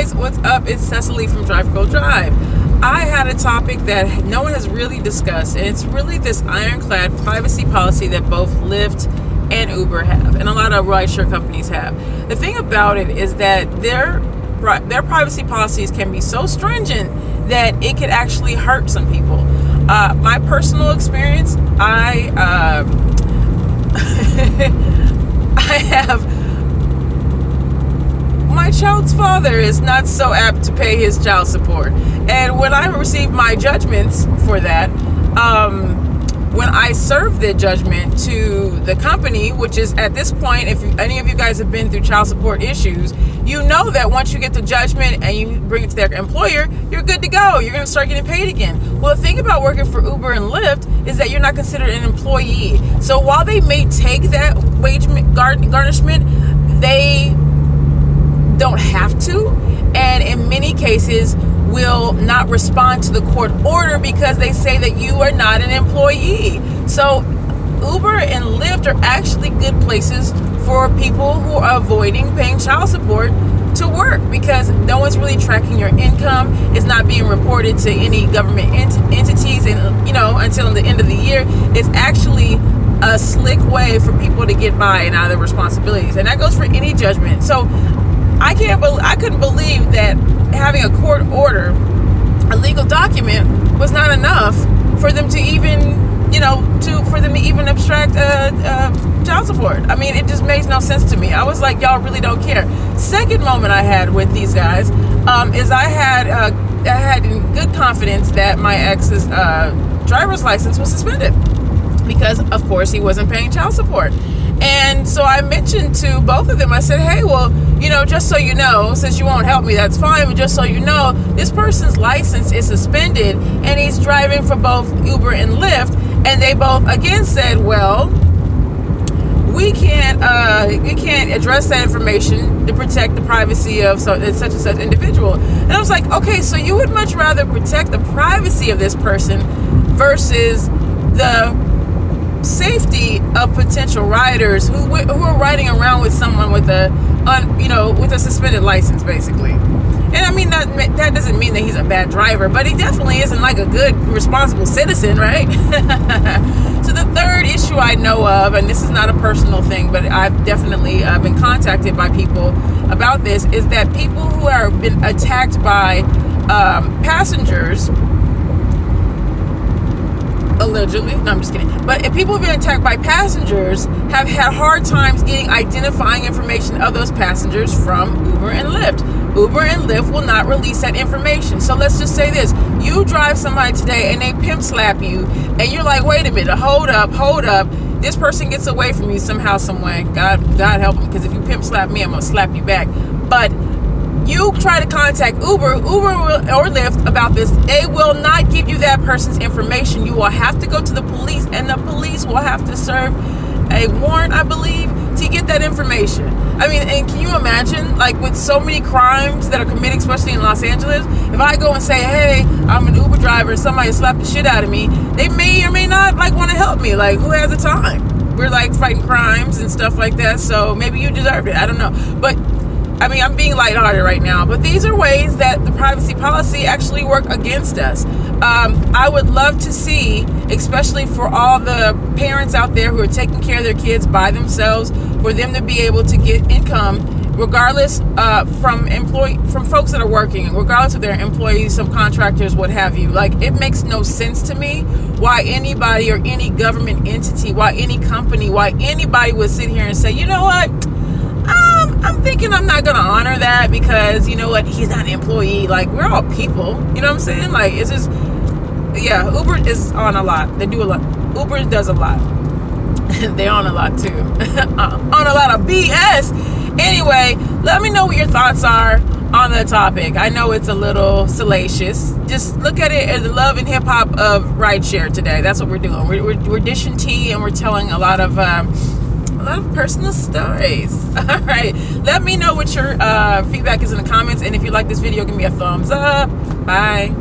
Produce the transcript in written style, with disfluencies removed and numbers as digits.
guys, what's up? It's Cecily from Drive Girl Drive. I had a topic that no one has really discussed, and it's really this ironclad privacy policy that both Lyft and Uber have, and a lot of rideshare companies have. The thing about it is that their privacy policies can be so stringent that it could actually hurt some people. My personal experience, I have, my child's father is not so apt to pay his child support, and when I received my judgments for that, when I served the judgment to the company, which is at this point, if any of you guys have been through child support issues, you know that once you get the judgment and you bring it to their employer, you're good to go. You're going to start getting paid again. Well, the thing about working for Uber and Lyft is that you're not considered an employee. So while they may take that wage garnishment, they don't have to, and in many cases will not respond to the court order because they say that you are not an employee. So Uber and Lyft are actually good places for people who are avoiding paying child support to work, because no one's really tracking your income. It's not being reported to any government entities, and until the end of the year. It's actually a slick way for people to get by and out of their responsibilities, and that goes for any judgment. So I couldn't believe that having a court order, a legal document, was not enough for them to even, abstract child support. I mean, it just makes no sense to me. I was like, y'all really don't care. Second moment I had with these guys is I had in good confidence that my ex's driver's license was suspended because, of course, he wasn't paying child support. And so I mentioned to both of them, I said, hey, well, just so you know, since you won't help me, that's fine, but just so you know, this person's license is suspended and he's driving for both Uber and Lyft. And they both again said, well, we can't address that information to protect the privacy of such and such individual. And I was like, okay, so you would much rather protect the privacy of this person versus the safety of potential riders who are riding around with someone with a suspended license, basically. And I mean, that doesn't mean that he's a bad driver, but he definitely isn't like a good, responsible citizen, right? So the third issue I know of, and this is not a personal thing, but I've definitely been contacted by people about this, is that people who have been attacked by passengers, allegedly, no, I'm just kidding, but if people have been attacked by passengers have had hard times getting identifying information of those passengers from Uber and Lyft. Uber and Lyft will not release that information. So let's just say this: you drive somebody today and they pimp slap you, and you're like, wait a minute, hold up, this person gets away from you somehow, some way. God help them, because if you pimp slap me, I'm gonna slap you back. But you try to contact Uber or Lyft about this, they will not give you that person's information. You will have to go to the police, and the police will have to serve a warrant, I believe, to get that information. I mean, and can you imagine, like, with so many crimes that are committed, especially in Los Angeles, if I go and say, hey, I'm an Uber driver and somebody slapped the shit out of me, they may or may not, like, want to help me. Like, who has the time? We're, like, fighting crimes and stuff like that, so maybe you deserved it. I don't know. But I mean, I'm being lighthearted right now, but these are ways that the privacy policy actually work against us. I would love to see, especially for all the parents out there who are taking care of their kids by themselves, for them to be able to get income, regardless from folks that are working, regardless of their employees, subcontractors, what have you. Like, it makes no sense to me why anybody or any government entity, why any company, why anybody would sit here and say, you know what? I'm thinking I'm not going to honor that because, you know what, he's not an employee. Like, we're all people. You know what I'm saying? Like, it's just, yeah, Uber is on a lot. They do a lot. Uber does a lot. They're on a lot, too. On a lot of BS. Anyway, let me know what your thoughts are on the topic. I know it's a little salacious. Just look at it as the love and hip-hop of rideshare today. That's what we're doing. We're dishing tea, and we're telling a lot of personal stories. All right, let me know what your feedback is in the comments, and if you like this video, give me a thumbs up. Bye.